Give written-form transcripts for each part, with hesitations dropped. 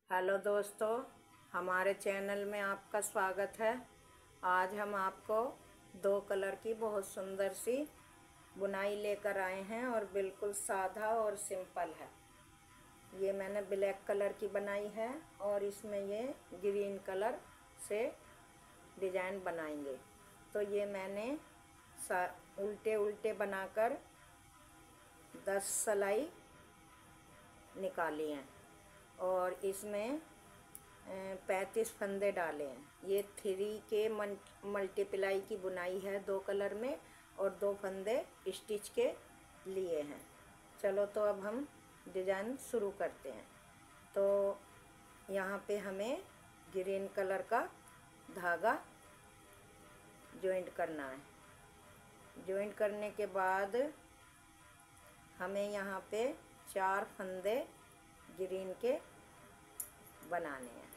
Hello दोस्तों, हमारे channel में आपका स्वागत है। आज हम आपको दो कलर की बहुत सुंदर सी बुनाई लेकर आए हैं और बिल्कुल सादा और सिंपल है। ये मैंने ब्लैक कलर की बनाई है और इसमें ये ग्रीन कलर से डिजाइन बनाएंगे। तो ये मैंने उल्टे उल्टे बनाकर 10 सिलाई निकाली हैं और इसमें 35 फंदे डाले हैं। ये 3 के मल्टीप्लाई की बुनाई है, 2 कलर में, और 2 फंदे स्टिच के लिए हैं। चलो तो अब हम डिज़ाइन शुरू करते हैं। तो यहाँ पे हमें ग्रीन कलर का धागा जॉइंट करना है। जॉइंट करने के बाद हमें यहाँ पे 4 फंदे ग्रीन के बनाने हैं।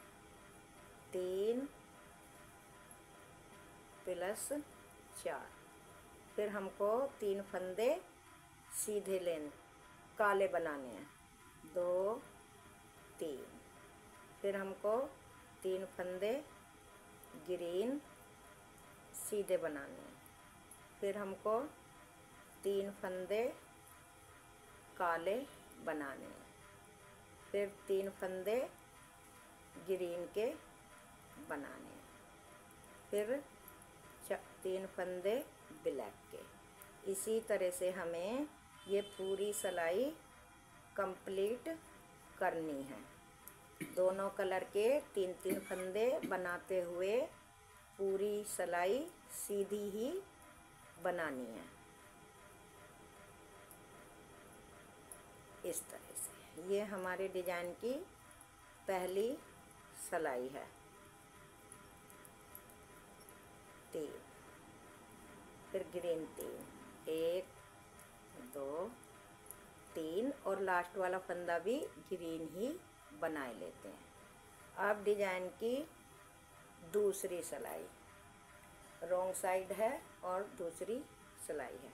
3 + 4। फिर हमको 3 फंदे सीधे काले बनाने हैं। 2 3। फिर हमको 3 फंदे ग्रीन सीधे बनाने हैं। फिर हमको 3 फंदे काले बनाने हैं। फिर 3 फंदे ग्रीन के बनाने हैं। फिर 3 फंदे ब्लैक के। इसी तरह से हमें ये पूरी सिलाई कंप्लीट करनी है। दोनों कलर के 3-3 फंदे बनाते हुए पूरी सिलाई सीधी ही बनानी है, इस तरह से। ये हमारे डिजाइन की पहली सिलाई है। 3, फिर ग्रीन 3, 1 2 3, और लास्ट वाला फंदा भी ग्रीन ही बनाए लेते हैं। अब डिजाइन की दूसरी सिलाई रॉन्ग साइड है और दूसरी सिलाई है।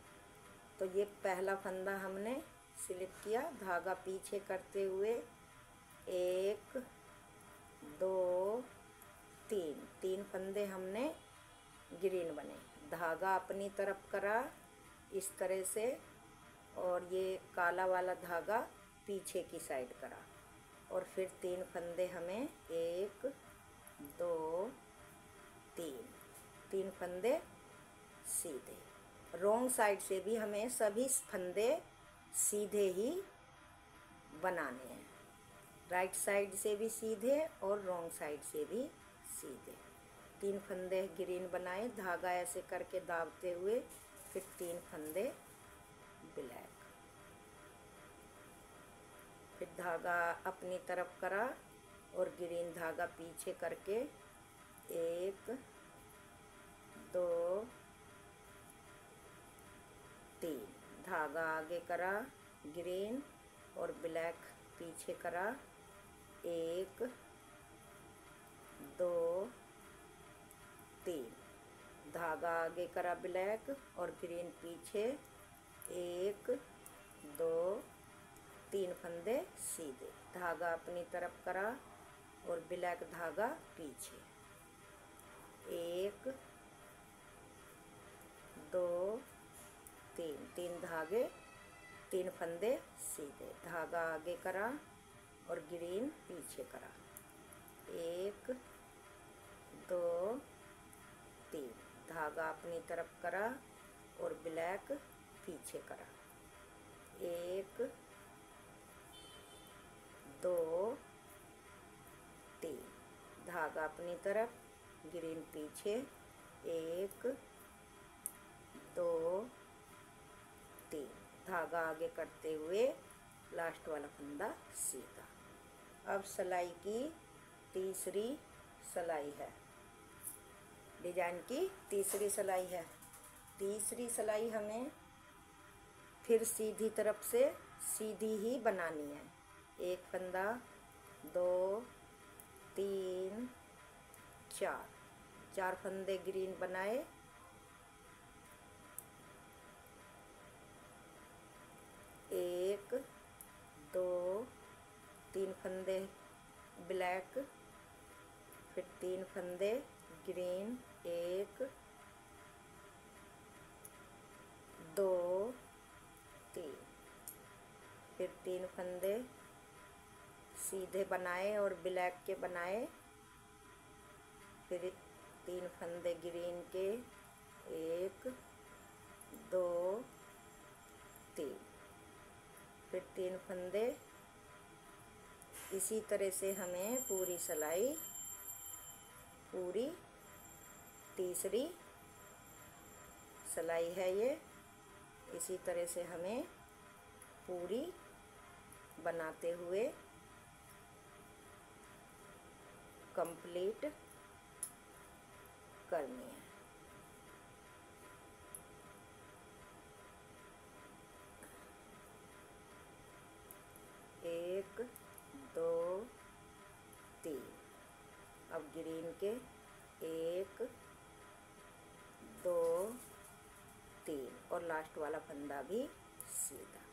तो ये पहला फंदा हमने स्लिप किया, धागा पीछे करते हुए 1 2 3 फंदे हमने ग्रीन बने। धागा अपनी तरफ करा इस तरह से, और ये काला वाला धागा पीछे की साइड करा, और फिर 3 फंदे हमें 1 2 3 फंदे सीधे। रॉन्ग साइड से भी हमें सभी फंदे सीधे ही बनाने हैं। राइट साइड से भी सीधे और रॉन्ग साइड से भी सीधे। 3 फंदे ग्रीन बनाए, धागा ऐसे करके दाबते हुए, फिर 3 फंदे ब्लैक। फिर धागा अपनी तरफ करा और ग्रीन धागा पीछे करके 1 2 3 धागा आगे करा, ग्रीन और ब्लैक पीछे करा, 1 2 3 धागा आगे करा ब्लैक और ग्रीन पीछे, 1 2 3 फंदे सीधे। धागा अपनी तरफ करा और ब्लैक धागा पीछे, 1 2 3 धागे 3 फंदे सीधे। धागा आगे करा और ग्रीन पीछे करा, 1 2 3 धागा अपनी तरफ करा और ब्लैक पीछे करा, 1 2 3 धागा अपनी तरफ, ग्रीन पीछे, 1 2 3 धागा आगे करते हुए लास्ट वाला फंदा सीधा। अब सिलाई की तीसरी सिलाई है। डिजाइन की तीसरी सिलाई है। तीसरी सिलाई हमें फिर सीधी तरफ से सीधी ही बनानी है। 1 फंदा 2 3 4 फंदे ग्रीन बनाए, 1 2 3 फंदे ब्लैक, फिर 3 फंदे ग्रीन, 1 2 3, फिर 3 फंदे सीधे बनाए और ब्लैक के बनाए, फिर 3 फंदे ग्रीन के, 1 2 3, फिर 3 फंदे। इसी तरह से हमें पूरी सिलाई, पूरी तीसरी सिलाई है ये, इसी तरह से हमें पूरी बनाते हुए कंप्लीट करनी है। एक, दो, तीन, अब ग्रीन के 1 2 3 और लास्ट वाला फंदा भी सीधा।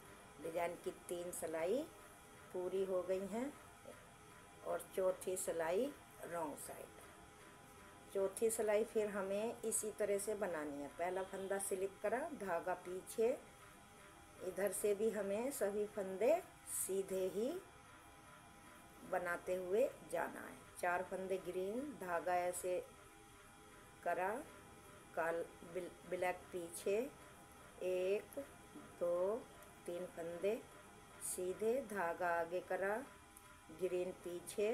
डिजाइन की 3 सिलाई पूरी हो गई हैं और चौथी सिलाई रॉन्ग साइड। चौथी सिलाई फिर हमें इसी तरह से बनानी है। पहला फंदा स्लिप करा, धागा पीछे, इधर से भी हमें सभी फंदे सीधे ही बनाते हुए जाना है। 4 फंदे ग्रीन, धागा ऐसे करा, ब्लैक पीछे, 1 2 3 फंदे सीधे, धागा आगे करा, ग्रीन पीछे,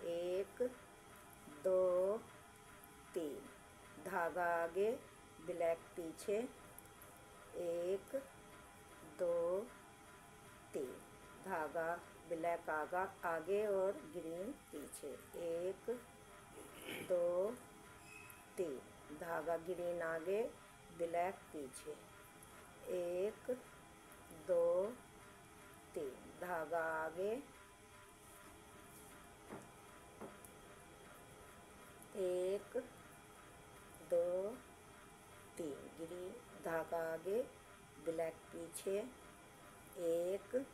1 2 3, धागा आगे, ब्लैक पीछे, 1 2 3, धागा ब्लैक आगे और ग्रीन पीछे, 1 2 3, धागा ग्रीन आगे, ब्लैक पीछे, 1 2 3, धागा आगे, 1 2 3, ग्रीन, धागा आगे, ब्लैक पीछे, 1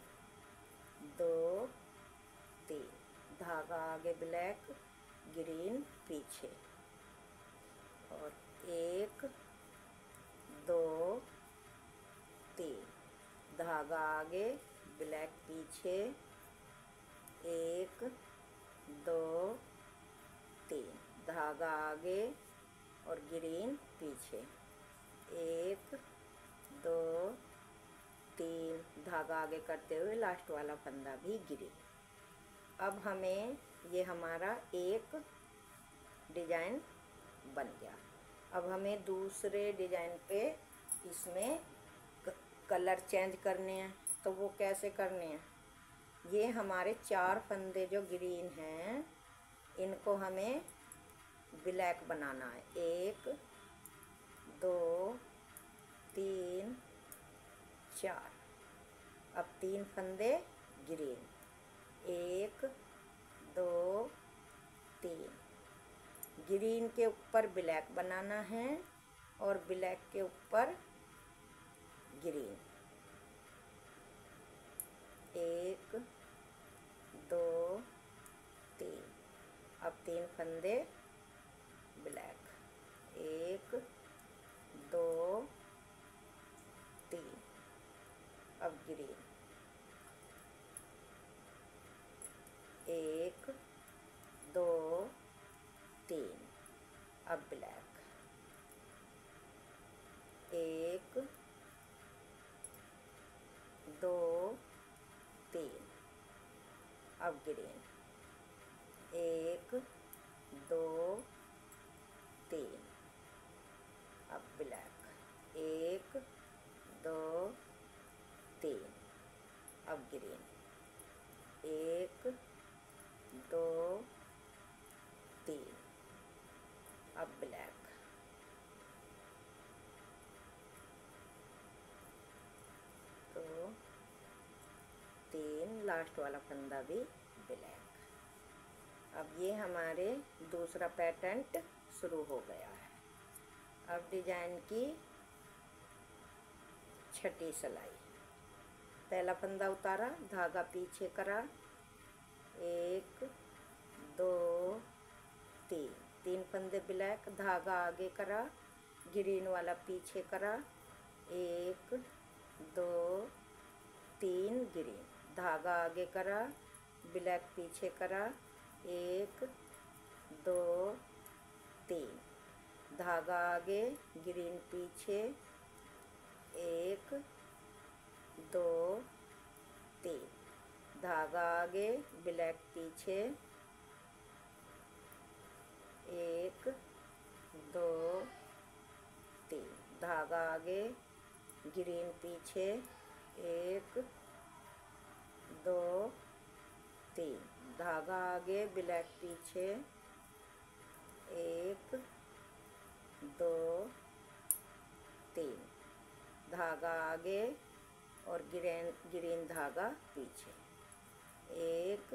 2 3, धागा आगे, ब्लैक ग्रीन पीछे, और 1 2 3, धागा आगे, ब्लैक पीछे, 1 2 3, धागा आगे और ग्रीन पीछे, 1 2 3, धागा आगे करते हुए लास्ट वाला फंदा भी ग्रीन। अब हमें ये हमारा एक डिजाइन बन गया। अब हमें दूसरे डिजाइन पे इसमें कलर चेंज करने हैं। तो वो कैसे करने हैं? ये हमारे 4 फंदे जो ग्रीन हैं, इनको हमें ब्लैक बनाना है। 1 2 3 4, अब 3 फंदे ग्रीन, 1 2 3, ग्रीन के ऊपर ब्लैक बनाना है और ब्लैक के ऊपर ग्रीन, 1 2 3, अब 3 फंदे ब्लैक, 1 2 3, अब ग्रीन, 1 2 3, अब ब्लैक, 1 2 3, अब ग्रीन, 1 2 3, अब ब्लैक, 1 2 3, अब ग्रीन, 1 2 3, अब ब्लैक, 2 3, लास्ट वाला फंदा भी ब्लैक। अब ये हमारे दूसरा पैटर्न शुरू हो गया है। अब डिजाइन की छठी सिलाई। पहला फंदा उतारा, धागा पीछे करा, 1 ब्लैक, धागा आगे करा, ग्रीन वाला पीछे करा, 1 2 3 ग्रीन, धागा आगे करा, ब्लैक पीछे करा, 1 2 3, धागा आगे, ग्रीन पीछे, 1 2 3, धागा आगे, ब्लैक पीछे, 1 2 3, धागा आगे, ग्रीन पीछे, 1 2 3, धागा आगे, ब्लैक पीछे, 1 2 3, धागा आगे और ग्रीन धागा पीछे, 1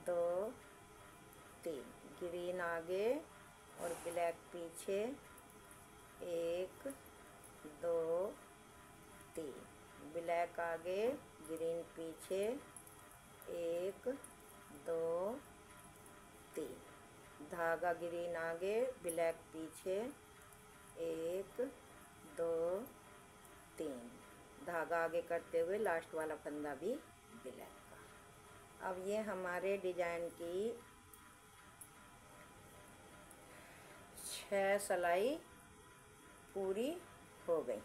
2 3, ग्रीन आगे और ब्लैक पीछे, 1 2 3, ब्लैक आगे, ग्रीन पीछे, 1 2 3, धागा ग्रीन आगे, ब्लैक पीछे, 1 2 3, धागा आगे करते हुए लास्ट वाला फंदा भी ब्लैक का। अब ये हमारे डिजाइन की 6 सिलाई पूरी हो गई।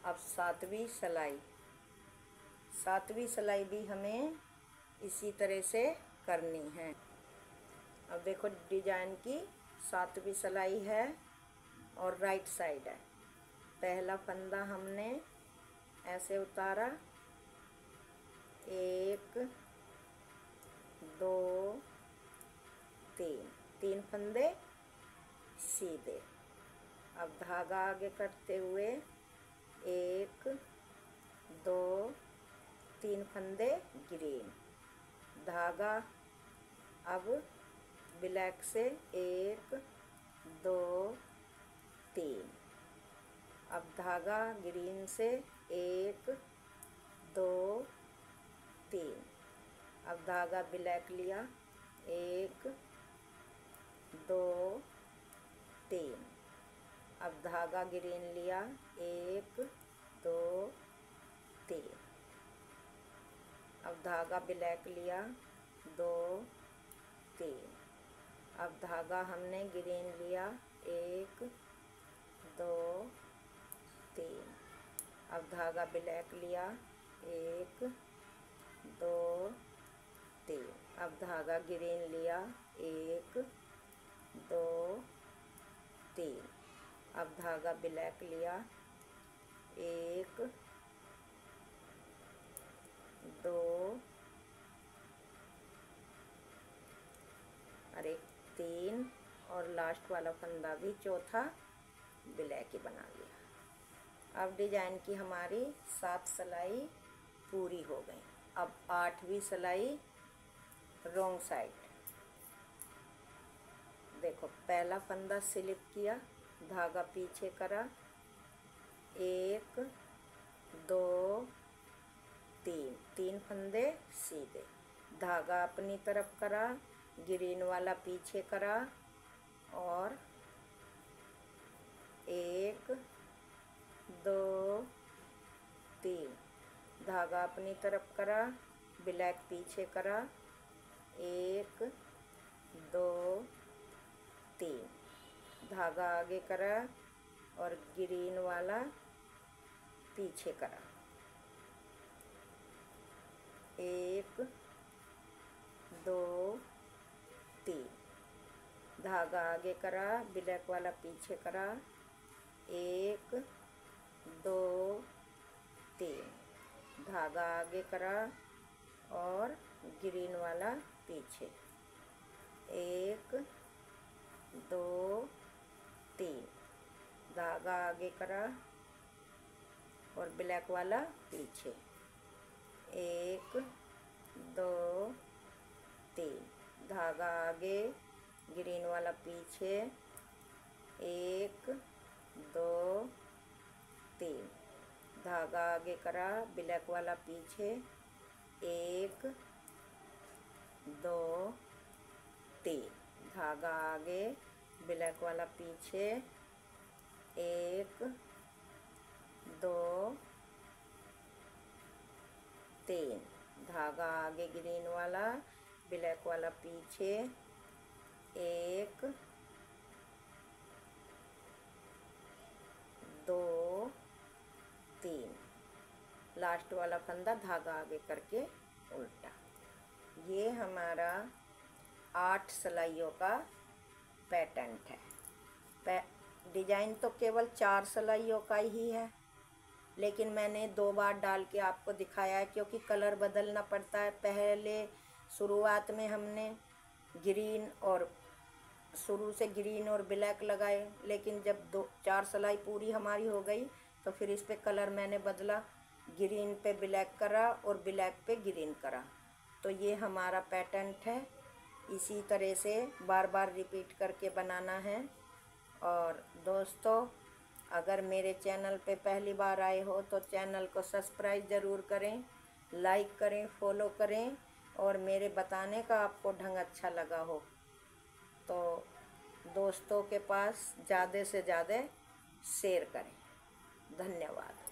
अब 7वीं सिलाई भी हमें इसी तरह से करनी है। अब देखो डिजाइन की 7वीं सिलाई है और राइट साइड है। पहला फंदा हमने ऐसे उतारा, 1 2 3, 3 फंदे सीधे। अब धागा आगे करते हुए 1 2 3 फंदे ग्रीन, धागा अब ब्लैक से 1 2 3, अब धागा ग्रीन से 1 2 3, अब धागा ब्लैक लिया, 1 2 3, अब धागा ग्रीन लिया, 1 2 3, अब धागा ब्लैक लिया, 2 3, अब धागा हमने ग्रीन लिया, 1 2 3, अब धागा ब्लैक लिया, 1 2 3, अब धागा ग्रीन लिया, 1 2 3, अब धागा ब्लैक लिया, 1 2 और 1 3, और लास्ट वाला फंदा भी चौथा ब्लैक ही बना लिया। अब डिजाइन की हमारी 7 सिलाई पूरी हो गई। अब 8वीं सिलाई रॉन्ग साइड। देखो पहला फंदा स्लिप किया, धागा पीछे करा, 1 2 3, 3 फंदे सीधे, धागा अपनी तरफ करा, ग्रीन वाला पीछे करा और 1 2 3, धागा अपनी तरफ करा, ब्लैक पीछे करा, 1 2 3, धागा आगे करा और ग्रीन वाला पीछे करा, 1 2 3, धागा आगे करा, ब्लैक वाला पीछे करा, 1 2 3, धागा आगे करा और ग्रीन वाला पीछे, 1 2 3, धागा आगे करा और ब्लैक वाला पीछे, 1 2 3, धागा आगे, ग्रीन वाला पीछे, 1 2 3, धागा आगे करा, ब्लैक वाला पीछे, 1 2 3, धागा आगे, ब्लैक वाला पीछे, 1 2 3, धागा आगे ग्रीन वाला, ब्लैक वाला पीछे, 1 2 3, लास्ट वाला फंदा धागा आगे करके उल्टा। ये हमारा 8 सिलाइयों का पैटर्न है। डिजाइन तो केवल 4 सिलाइयों का ही है, लेकिन मैंने 2 बार डाल के आपको दिखाया है क्योंकि कलर बदलना पड़ता है। पहले शुरुआत में हमने ग्रीन और शुरू से ग्रीन और ब्लैक लगाए, लेकिन जब 4 सिलाई पूरी हमारी हो गई तो फिर इस पे कलर मैंने बदला, ग्रीन पे ब्लैक करा और ब्लैक पे ग्रीन करा। तो ये हमारा पैटर्न है। इसी तरह से बार बार रिपीट करके बनाना है। और दोस्तों, अगर मेरे चैनल पे पहली बार आए हो तो चैनल को सब्सक्राइब ज़रूर करें, लाइक करें, फॉलो करें, और मेरे बताने का आपको ढंग अच्छा लगा हो तो दोस्तों के पास ज़्यादा से ज़्यादा शेयर करें। धन्यवाद।